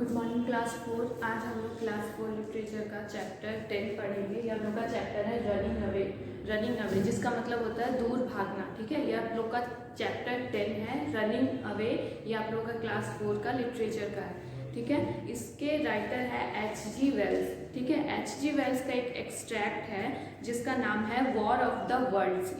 Good morning class 4। आज हम लोग क्लास 4 लिटरेचर का चैप्टर 10 पढ़ेंगे। ये हम लोग का चैप्टर है रनिंग अवे जिसका मतलब होता है दूर भागना। ठीक है, ये आप लोग का चैप्टर 10 है रनिंग अवे। ये आप लोग का क्लास 4 का लिटरेचर का है। ठीक है, इसके राइटर है H.G. वेल्स। ठीक है, H.G. वेल्स का एक एक्सट्रैक्ट है जिसका नाम है वॉर ऑफ द वर्ल्ड्स।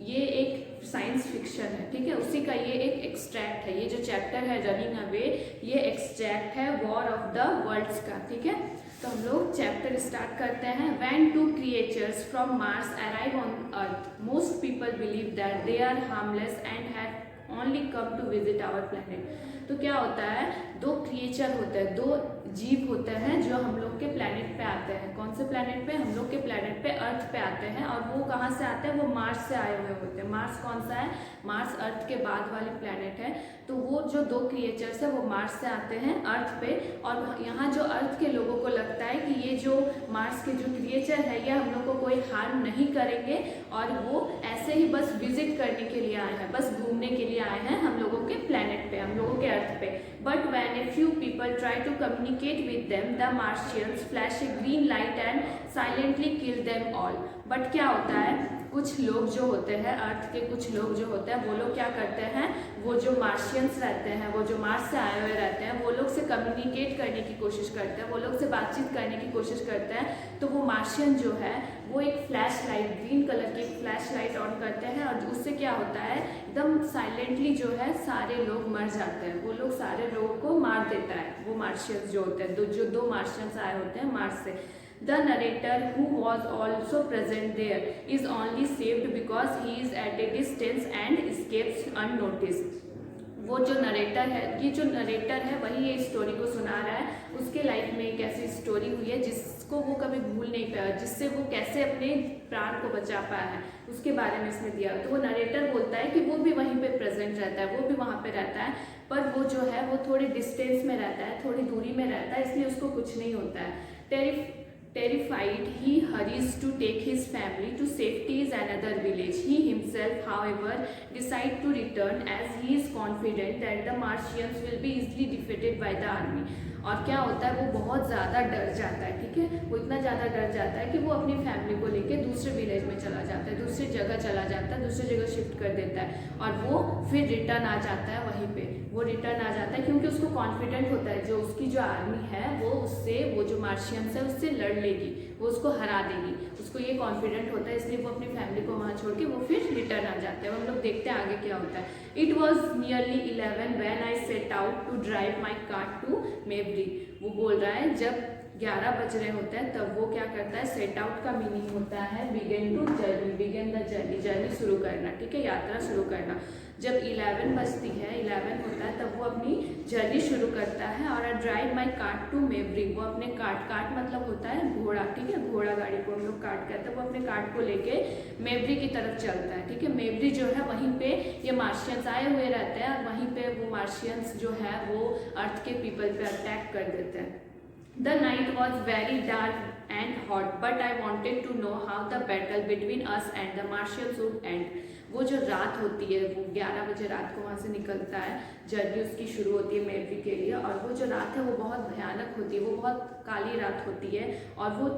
ये एक साइंस फिक्शन है। ठीक है, उसी का ये एक एक्सट्रैक्ट है। ये जो चैप्टर है रनिंग अवे, ये एक्सट्रैक्ट है वॉर ऑफ द वर्ल्ड्स का। ठीक है, तो हम लोग चैप्टर स्टार्ट करते हैं। When two creatures from Mars arrive on Earth, most people believe that they are harmless and have only come to visit our planet. तो क्या होता है, दो क्रिएचर होते हैं, दो जीव होते हैं जो हम लोग के प्लैनेट पे आते हैं। कौन से प्लैनेट पे? हम लोग के प्लैनेट पे अर्थ पे आते हैं। और वो कहाँ से आते हैं? वो मार्स से आए हुए होते हैं। मार्स कौन सा है? मार्स अर्थ के बाद वाली प्लैनेट है। तो वो जो दो क्रिएचर्स है वो मार्स से आते हैं अर्थ पे। और यहाँ जो अर्थ के लोगों को लगता है कि ये जो मार्स के जो क्रिएचर है ये हम लोग को कोई हार्म नहीं करेंगे और वो ऐसे ही बस विजिट करने के लिए आए हैं, बस घूमने के लिए आए हैं हम लोगों के प्लैनेट पे, हम लोगों के अर्थ पे। But when a few people try to communicate with them, the Martians flash a green light and silently kill them all. But क्या होता है, कुछ लोग जो होते हैं, अर्थ के कुछ लोग जो होते हैं, वो लोग क्या करते हैं, वो जो मार्शियंस रहते हैं, वो जो मार्स से आए हुए रहते हैं, वो लोग से कम्युनिकेट करने की कोशिश करते हैं, वो लोग से बातचीत करने की कोशिश करते हैं। तो वो मार्शियन जो है वो एक फ्लैश लाइट, ग्रीन कलर की फ्लैश लाइट ऑन करते हैं और उससे क्या होता है, एकदम साइलेंटली जो है सारे लोग मर जाते हैं। वो लोग सारे लोगों को मार देता है, वो मार्शियंस जो होते हैं, जो दो मार्शियंस आए होते हैं मार्स से। The narrator, who was also present there, is only saved because he is at a distance and escapes unnoticed. वो जो नरेटर है, ये जो नरेटर है वही ये स्टोरी को सुना रहा है। उसके लाइफ में एक ऐसी स्टोरी हुई है जिसको वो कभी भूल नहीं पाया, जिससे वो कैसे अपने प्राण को बचा पाया है उसके बारे में इसमें दिया। तो वो नरेटर बोलता है कि वो भी वहीं पे प्रेजेंट रहता है, वो भी वहाँ पे रहता है, पर वो जो है वो थोड़ी डिस्टेंस में रहता है, थोड़ी दूरी में रहता है, इसलिए उसको कुछ नहीं होता है। Terrified, he hurries to take his family to safety in another village. He himself, however, decides to return as he is confident that the Martians will be easily defeated by the army. और क्या होता है, वो बहुत ज़्यादा डर जाता है। ठीक है, वो इतना ज़्यादा डर जाता है कि वो अपनी फैमिली को लेके दूसरे विलेज में चला जाता है, दूसरी जगह चला जाता है, दूसरी जगह शिफ्ट कर देता है और वो फिर रिटर्न आ जाता है वहीं पे। वो रिटर्न आ जाता है क्योंकि उसको कॉन्फिडेंट होता है जो उसकी जो आर्मी है वो उससे, वो जो मार्शियंस है उससे लड़ लेगी, वो उसको हरा देगी, उसको ये कॉन्फिडेंट होता है, इसलिए वो अपनी फैमिली को वहाँ छोड़ के वो फिर रिटर्न आ जाते हैं। हम लोग देखते हैं आगे क्या होता है। It was nearly 11 when I set out to drive my cart to Maybury। वो बोल रहा है जब 11 बज रहे होते हैं तब वो क्या करता है, सेट आउट का मीनिंग होता है begin to journey, begin the journey, journey शुरू करना। ठीक है, यात्रा शुरू करना। जब 11 बजती है, 11 होता है तब वो अपनी जर्नी शुरू करता है। और ड्राइव माई कार्ट टू मेबरी, वो अपने कार्ट मतलब होता है घोड़ा। ठीक है, घोड़ा गाड़ी को हम लोग कार्ट कहते हैं। वो अपने कार्ट को लेके मेबरी की तरफ चलता है। ठीक है, मेबरी जो है वहीं पे ये मार्शियंस आए हुए रहते हैं और वहीं पे वो मार्शियंस जो है वो अर्थ के पीपल पे अटैक कर देते हैं। The night was very dark and hot, but I wanted to know how the battle between us and the Martians would end. वो जो रात होती है, वो 11 बजे रात को वहाँ से निकलता है, जर्नी उसकी शुरू होती है मेबरी के लिए। और वो जो रात है वो बहुत भयानक होती है, वो बहुत काली रात होती है और वो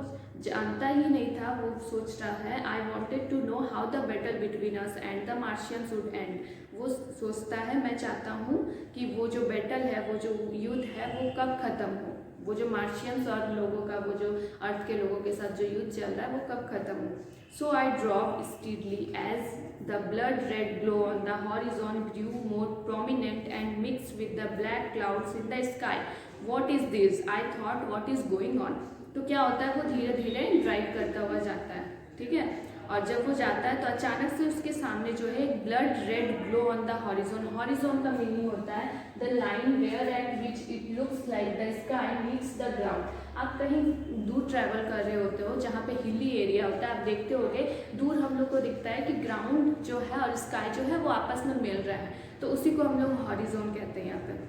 जानता ही नहीं था। वो सोच रहा है I wanted to know how the battle between us and the Martians would end. वो सोचता है मैं चाहता हूँ कि वो जो बैटल है, वो जो युद्ध है वो कब ख़त्म हो, वो जो मार्शियंस और लोगों का, वो जो अर्थ के लोगों के साथ जो युद्ध चल रहा है वो कब खत्म हो। So I drop steadily as the blood red glow on the horizon grew more prominent and mix with the black clouds in the sky. What is this? I thought what is going on. तो क्या होता है, वो धीरे धीरे drive करता हुआ जाता है। ठीक है, और जब वो जाता है तो अचानक से उसके सामने जो है एक blood red glow on the horizon. Horizon का मीनिंग होता है the line where at which it looks like the sky meets the ground. आप कहीं दूर ट्रैवल कर रहे होते हो जहाँ पे हिली एरिया होता है, आप देखते होगे दूर हम लोग को दिखता है कि ग्राउंड जो है और स्काई जो है वो आपस में मिल रहा है, तो उसी को हम लोग हॉरिजॉन कहते हैं यहाँ पे।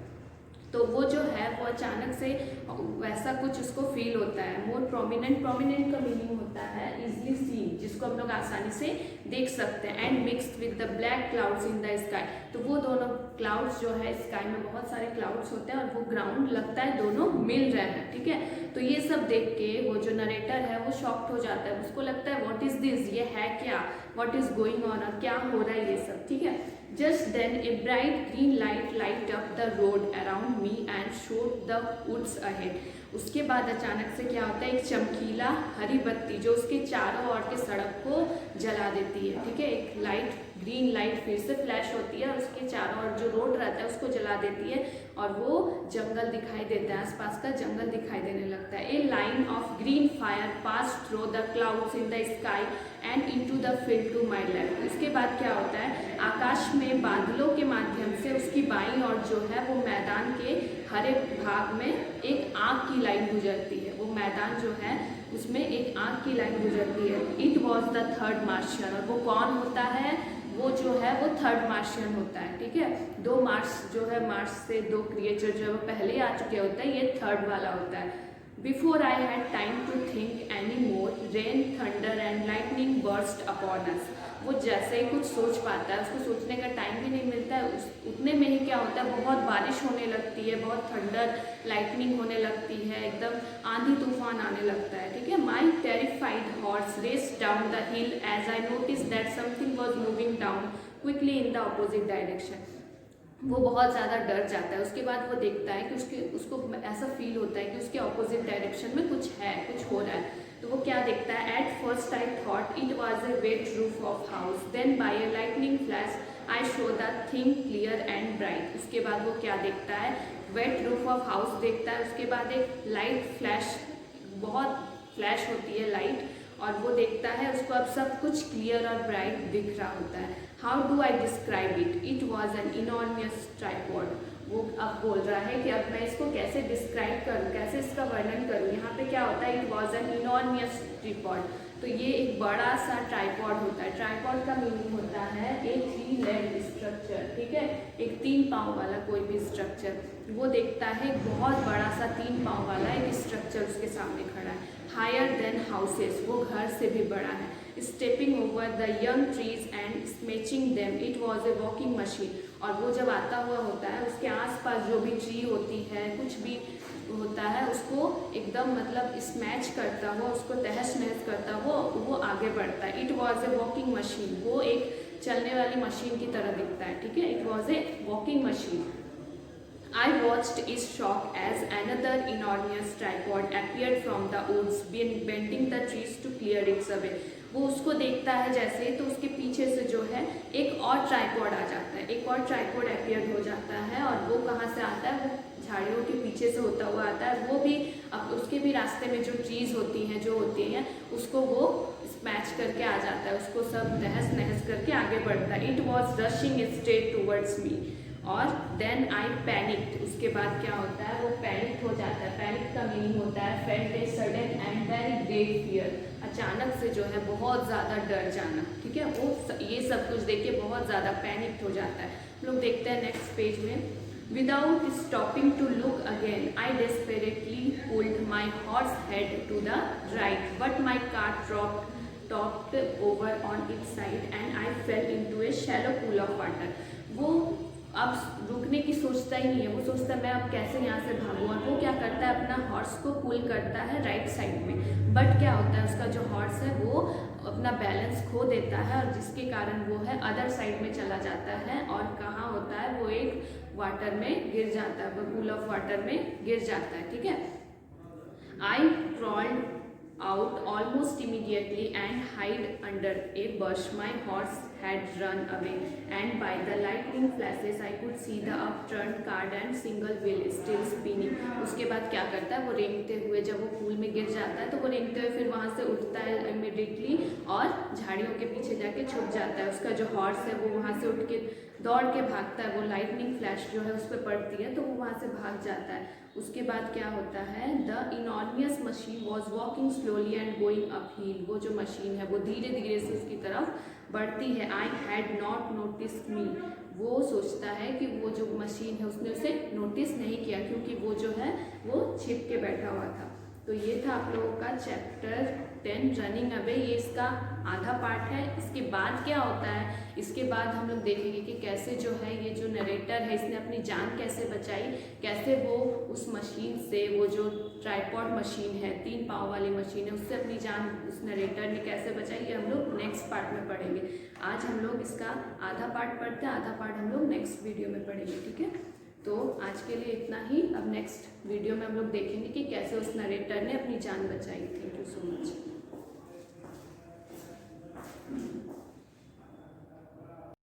तो वो जो है वो अचानक से वैसा कुछ उसको फील होता है। मोर प्रोमिनेंट का मीनिंग होता है इजली सीन, जिसको हम लोग आसानी से देख सकते हैं। And mixed with the black clouds in the sky, तो वो दोनों क्लाउड्स जो है स्काई में बहुत सारे क्लाउड्स होते हैं और वो ग्राउंड लगता है दोनों मिल रहे हैं, ठीक है। तो ये सब देख के वो जो नरेटर है वो शॉक्ड हो जाता है, उसको लगता है व्हाट इज दिस, ये है क्या, व्हाट इज गोइंग ऑन, और क्या हो रहा है ये सब, ठीक है। Just then a bright green light up the road around me and showed the woods ahead, उसके बाद अचानक से क्या होता है, एक चमकीला हरी बत्ती जो उसके चारों ओर के सड़क को जला देती है, ठीक है। एक लाइट, ग्रीन लाइट फिर से फ्लैश होती है और उसके चारों ओर जो रोड रहता है उसको जला देती है और वो जंगल दिखाई देता है, आसपास का जंगल दिखाई देने लगता है। A line of green fire pass through the clouds in the sky and into the field to my left, उसके बाद क्या होता है, आकाश में बादलों के माध्यम से उसकी बाईं ओर जो है वो मैदान के हरे भाग में एक आग की लाइन गुजरती है, वो मैदान जो है उसमें एक आग की लाइन गुजरती है। It was the third Martian, और वो कौन होता है, वो जो है वो थर्ड मार्शियन होता है, ठीक है। 2 मार्स जो है, मार्स से 2 क्रिएचर जो है वो पहले आ चुके होते हैं, ये थर्ड वाला होता है। Before I had time to think any more, rain thunder and lightning burst upon us, वो जैसे ही कुछ सोच पाता है, उसको सोचने का टाइम भी नहीं मिलता है, उतने में ही क्या होता है, बहुत बारिश होने लगती है, बहुत थंडर लाइटनिंग होने लगती है, एकदम आंधी तूफान आने लगता है, ठीक है। My terrified horse race down the hill as I notice that something was moving down quickly in the opposite direction, वो बहुत ज़्यादा डर जाता है। उसके बाद वो देखता है कि उसको ऐसा फील होता है कि उसके ऑपोजिट डायरेक्शन में कुछ है, कुछ हो रहा है। तो वो क्या देखता है, at first I thought it was a wet roof of house, then by a lightning flash I show the thing clear and bright, उसके बाद वो क्या देखता है, वेट रूफ ऑफ हाउस देखता है, उसके बाद एक लाइट फ्लैश, बहुत फ्लैश होती है लाइट, और वो देखता है उसको अब सब कुछ क्लियर और ब्राइट दिख रहा होता है। How do I describe it, it was an enormous tripod, वो अब बोल रहा है कि अब मैं इसको कैसे डिस्क्राइब करूँ, कैसे इसका वर्णन करूँ। यहाँ पे क्या होता है, it was an enormous tripod, तो ये एक बड़ा सा ट्राइपॉड होता है। ट्राइपॉड का मीनिंग होता है एक 3 लेग स्ट्रक्चर, ठीक है, एक 3 पाँव वाला कोई भी स्ट्रक्चर। वो देखता है बहुत बड़ा सा 3 पाँव वाला एक स्ट्रक्चर उसके सामने खड़ा है, हायर देन हाउसेस, वो घर से भी बड़ा है। Stepping over the young trees and smashing them, it was a walking machine, और वो जब आता हुआ होता है उसके आसपास जो भी ट्री होती है, कुछ भी होता है, उसको एकदम मतलब स्मैच करता हुआ, उसको तहस नहस करता हुआ वो आगे बढ़ता है। It was a walking machine, वो एक चलने वाली मशीन की तरह दिखता है, ठीक है। It was a walking machine. I watched in shock as another enormous tripod appeared from the woods, bending the trees to clear its way. वो उसको देखता है जैसे, तो उसके पीछे से जो है एक और ट्राइपॉड आ जाता है, एक और ट्राइपॉड अपीयर हो जाता है, और वो कहाँ से आता है, वो झाड़ियों के पीछे से होता हुआ आता है। वो भी अब उसके भी रास्ते में जो ट्रीज होती हैं, जो होती हैं, उसको वो स्मैच करके आ जाता है, उसको सब तहस नहस करके आगे बढ़ता है। It was rushing straight towards me, और देन आई पैनिक्ड, उसके बाद क्या होता है, वो पैनिक हो जाता है। पैनिक का मीनिंग होता है felt a sudden and very great fear, अचानक से जो है बहुत ज़्यादा डर जाना, ठीक है। वो ये सब कुछ देख के बहुत ज़्यादा पैनिक हो जाता है। हम लोग देखते हैं नेक्स्ट पेज में। Without stopping to look again I desperately pulled my horse head to the right, but my car topped over on its side and I fell into a shallow pool of water. वो अब रुकने की सोचता ही नहीं है, वो सोचता है मैं अब कैसे यहाँ से भागूँ, और वो क्या करता है, अपना हॉर्स को पुल करता है राइट साइड में। बट क्या होता है, उसका जो हॉर्स है वो अपना बैलेंस खो देता है, और जिसके कारण वो है अदर साइड में चला जाता है, और कहाँ होता है, वो एक वाटर में गिर जाता है, वो पूल ऑफ वाटर में गिर जाता है, ठीक है। आई crawled out almost immediately and hide under a bush. My horse had run away, and by the lightning flashes I could see the upturned cart and single wheel still spinning. उसके बाद क्या करता है, वो रेंगते हुए, जब वो पूल में गिर जाता है तो वो रेंगते हुए फिर वहाँ से उठता है इमीडिएटली, और झाड़ियों के पीछे जाके छुप जाता है। उसका जो हॉर्स है वो वहाँ से उठ के दौड़ के भागता है, वो लाइटनिंग फ्लैश जो है उस पर पड़ती है तो वो वहाँ से भाग जाता है। उसके बाद क्या होता है, the enormous machine was walking slowly and going up hill, वो जो मशीन है वो धीरे धीरे से उसकी तरफ बढ़ती है। आई हैड नॉट नोटिस मी, वो सोचता है कि वो जो मशीन है उसने उसे नोटिस नहीं किया क्योंकि वो जो है वो छिप के बैठा हुआ था। तो ये था आप लोगों का चैप्टर 10 रनिंग अवे। ये इसका आधा पार्ट है। इसके बाद क्या होता है, इसके बाद हम लोग देखेंगे कि कैसे जो है ये जो नरेटर है इसने अपनी जान कैसे बचाई, कैसे वो उस मशीन से, वो जो ट्राइपॉड मशीन है, 3 पाँव वाली मशीन है, उससे अपनी जान उस नरेटर ने कैसे बचाई, ये हम लोग नेक्स्ट पार्ट में पढ़ेंगे। आज हम लोग इसका आधा पार्ट पढ़ते हैं, आधा पार्ट हम लोग नेक्स्ट वीडियो में पढ़ेंगे, ठीक है। तो आज के लिए इतना ही। अब नेक्स्ट वीडियो में हम लोग देखेंगे कि कैसे उस नरेटर ने अपनी जान बचाई। Thank you so much.